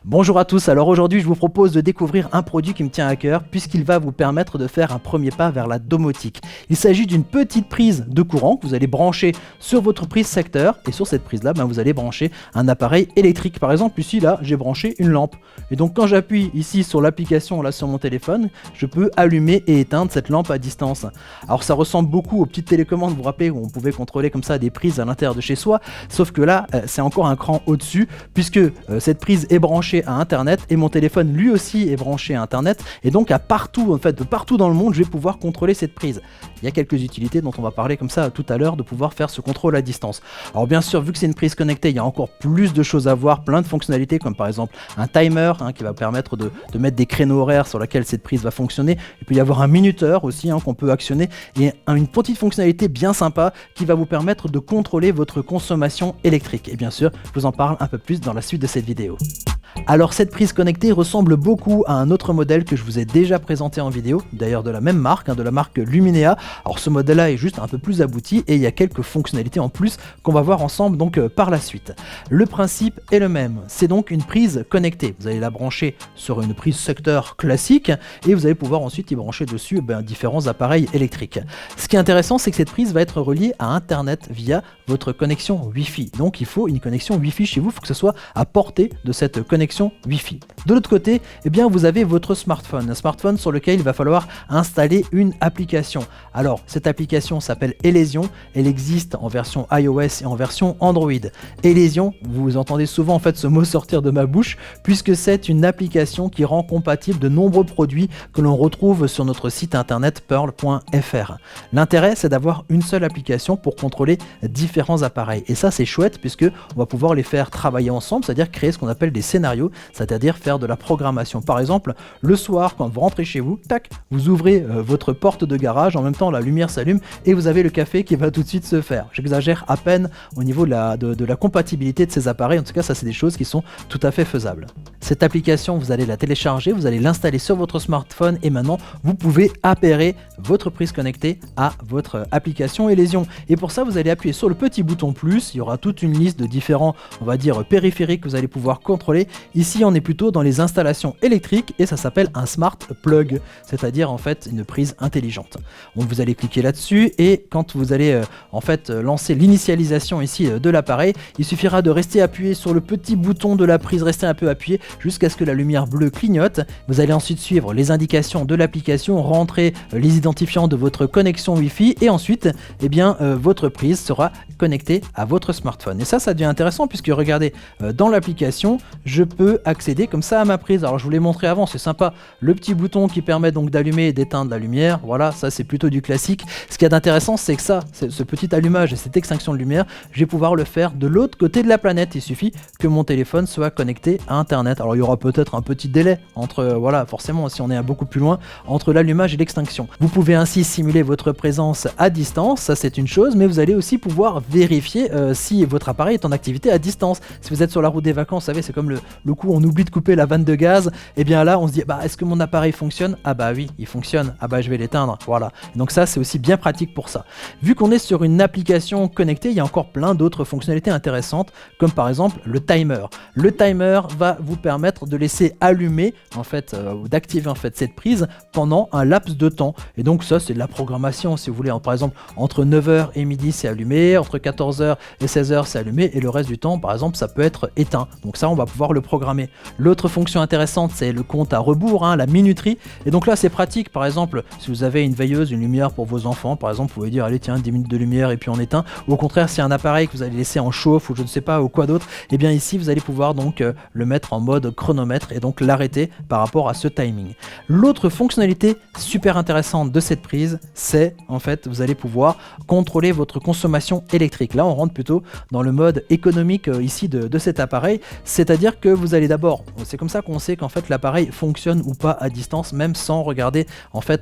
Bonjour à tous, alors aujourd'hui je vous propose de découvrir un produit qui me tient à cœur puisqu'il va vous permettre de faire un premier pas vers la domotique. Il s'agit d'une petite prise de courant que vous allez brancher sur votre prise secteur et sur cette prise là vous allez brancher un appareil électrique. Par exemple ici là j'ai branché une lampe et donc quand j'appuie ici sur l'application là sur mon téléphone, je peux allumer et éteindre cette lampe à distance. Alors ça ressemble beaucoup aux petites télécommandes, vous vous rappelez, où on pouvait contrôler comme ça des prises à l'intérieur de chez soi, sauf que là c'est encore un cran au-dessus puisque cette prise est branchée à internet et mon téléphone lui aussi est branché à internet et donc à partout, en fait de partout dans le monde je vais pouvoir contrôler cette prise. Il y a quelques utilités dont on va parler comme ça tout à l'heure, de pouvoir faire ce contrôle à distance. Alors bien sûr, vu que c'est une prise connectée, il y a encore plus de choses à voir, plein de fonctionnalités comme par exemple un timer qui va permettre de mettre des créneaux horaires sur lesquels cette prise va fonctionner. Il peut y avoir un minuteur aussi qu'on peut actionner et une petite fonctionnalité bien sympa qui va vous permettre de contrôler votre consommation électrique. Et bien sûr, je vous en parle un peu plus dans la suite de cette vidéo. Alors cette prise connectée ressemble beaucoup à un autre modèle que je vous ai déjà présenté en vidéo, d'ailleurs de la même marque, de la marque Luminea. Alors ce modèle là est juste un peu plus abouti et il y a quelques fonctionnalités en plus qu'on va voir ensemble donc par la suite. Le principe est le même, c'est donc une prise connectée. Vous allez la brancher sur une prise secteur classique et vous allez pouvoir ensuite y brancher dessus différents appareils électriques. Ce qui est intéressant, c'est que cette prise va être reliée à internet via votre connexion Wi-Fi. Donc il faut une connexion Wi-Fi chez vous, il faut que ce soit à portée de cette connexion Wi-Fi. De l'autre côté, vous avez votre smartphone, un smartphone sur lequel il va falloir installer une application. Alors, cette application s'appelle Elysion, elle existe en version iOS et en version Android. Elysion, vous entendez souvent en fait ce mot sortir de ma bouche, puisque c'est une application qui rend compatible de nombreux produits que l'on retrouve sur notre site internet pearl.fr. L'intérêt, c'est d'avoir une seule application pour contrôler différents appareils. Et ça, c'est chouette puisque on va pouvoir les faire travailler ensemble, c'est-à-dire créer ce qu'on appelle des scénarios, c'est-à-dire faire de la programmation. Par exemple, le soir, quand vous rentrez chez vous, tac, vous ouvrez votre porte de garage, en même temps la lumière s'allume et vous avez le café qui va tout de suite se faire. J'exagère à peine au niveau de la compatibilité de ces appareils, en tout cas ça c'est des choses qui sont tout à fait faisables. Cette application, vous allez la télécharger, vous allez l'installer sur votre smartphone et maintenant vous pouvez appairer votre prise connectée à votre application Elysion. Et pour ça, vous allez appuyer sur le petit bouton plus, il y aura toute une liste de différents, on va dire, périphériques que vous allez pouvoir contrôler. Ici, on est plutôt dans les installations électriques et ça s'appelle un smart plug, c'est-à-dire en fait une prise intelligente. Donc vous allez cliquer là-dessus et quand vous allez lancer l'initialisation ici de l'appareil, il suffira de rester appuyé sur le petit bouton de la prise, rester un peu appuyé jusqu'à ce que la lumière bleue clignote. Vous allez ensuite suivre les indications de l'application, rentrer les identifiants de votre connexion Wi-Fi et ensuite votre prise sera connectée à votre smartphone. Et ça devient intéressant puisque regardez, dans l'application, je peux accéder comme ça à ma prise. Alors je vous l'ai montré avant, c'est sympa, le petit bouton qui permet donc d'allumer et d'éteindre la lumière, voilà, ça c'est plutôt du classique. Ce qu'il y a d'intéressant, c'est que ce petit allumage et cette extinction de lumière, je vais pouvoir le faire de l'autre côté de la planète. Il suffit que mon téléphone soit connecté à internet. Alors il y aura peut-être un petit délai entre, forcément si on est beaucoup plus loin, entre l'allumage et l'extinction. Vous pouvez ainsi simuler votre présence à distance, ça c'est une chose, mais vous allez aussi pouvoir vérifier si votre appareil est en activité à distance. Si vous êtes sur la route des vacances, vous savez, c'est comme le coup on oublie de couper la vanne de gaz, et bien là on se dit est-ce que mon appareil fonctionne? Ah bah oui, il fonctionne, ah bah je vais l'éteindre, voilà. Et donc ça c'est aussi bien pratique pour ça. Vu qu'on est sur une application connectée, il y a encore plein d'autres fonctionnalités intéressantes, comme par exemple le timer. Le timer va vous permettre de laisser allumer ou d'activer cette prise pendant un laps de temps. Et donc ça c'est de la programmation si vous voulez. Par exemple entre 9h et midi c'est allumé, entre 14h et 16h c'est allumé et le reste du temps par exemple ça peut être éteint. Donc ça on va pouvoir le programmer. L'autre fonction intéressante c'est le compte à rebours, la minuterie. Et donc là c'est pratique, par exemple si vous avez une veilleuse, une lumière pour vos enfants, par exemple vous pouvez dire allez tiens 10 minutes de lumière et puis on éteint. Ou au contraire si un appareil que vous allez laisser en chauffe ou je ne sais pas ou quoi d'autre, et bien ici vous allez pouvoir donc le mettre en mode chronomètre et donc l'arrêter par rapport à ce timing. L'autre fonctionnalité super intéressante de cette prise, c'est vous allez pouvoir contrôler votre consommation électrique. Là on rentre plutôt dans le mode économique ici de cet appareil, c'est-à-dire que vous allez d'abord, c'est comme ça qu'on sait qu'en fait l'appareil fonctionne ou pas à distance même sans regarder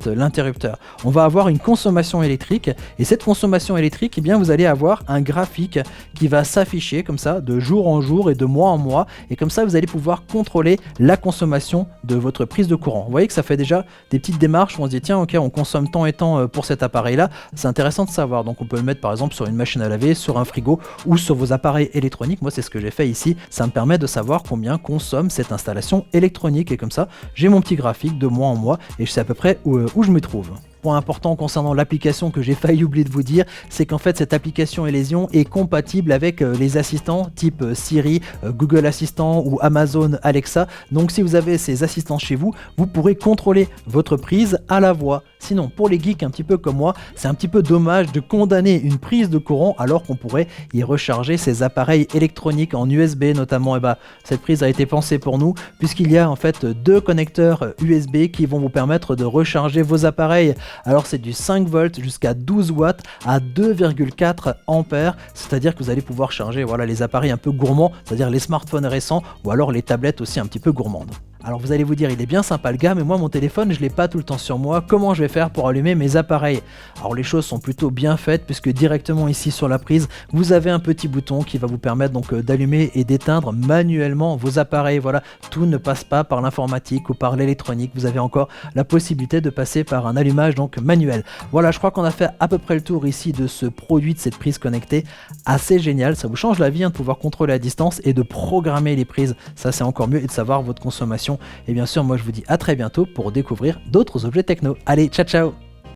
l'interrupteur. On va avoir une consommation électrique et cette consommation électrique, vous allez avoir un graphique qui va s'afficher comme ça de jour en jour et de mois en mois, et comme ça vous allez pouvoir contrôler la consommation de votre prise de courant. Vous voyez que ça fait déjà des petites démarches où on se dit tiens ok on consomme tant et tant pour cet appareil là, c'est intéressant de savoir. Donc on peut le mettre par exemple sur une machine à laver, sur un frigo ou sur vos appareils électroniques. Moi c'est ce que j'ai fait ici, ça me permet de savoir combien consomme cet installation électronique. Et comme ça, j'ai mon petit graphique de mois en mois et je sais à peu près où je me trouve. Point important concernant l'application que j'ai failli oublier de vous dire, c'est qu'en fait cette application Elysion est compatible avec les assistants type Siri, Google Assistant ou Amazon Alexa. Donc si vous avez ces assistants chez vous, vous pourrez contrôler votre prise à la voix. Sinon, pour les geeks un petit peu comme moi, c'est un petit peu dommage de condamner une prise de courant alors qu'on pourrait y recharger ces appareils électroniques en USB notamment. Et cette prise a été pensée pour nous puisqu'il y a en fait 2 connecteurs USB qui vont vous permettre de recharger vos appareils. Alors c'est du 5 volts jusqu'à 12 watts à 2,4 ampères, c'est-à-dire que vous allez pouvoir charger les appareils un peu gourmands, c'est-à-dire les smartphones récents ou alors les tablettes aussi un petit peu gourmandes. Alors vous allez vous dire, il est bien sympa le gars, mais moi mon téléphone je l'ai pas tout le temps sur moi, comment je vais faire pour allumer mes appareils? Alors les choses sont plutôt bien faites puisque directement ici sur la prise, vous avez un petit bouton qui va vous permettre donc d'allumer et d'éteindre manuellement vos appareils. Voilà, tout ne passe pas par l'informatique ou par l'électronique, vous avez encore la possibilité de passer par un allumage donc manuel. Voilà, je crois qu'on a fait à peu près le tour ici de ce produit, de cette prise connectée, assez génial, ça vous change la vie de pouvoir contrôler à distance et de programmer les prises, ça c'est encore mieux, et de savoir votre consommation. Et bien sûr, moi je vous dis à très bientôt pour découvrir d'autres objets techno. Allez, ciao ciao!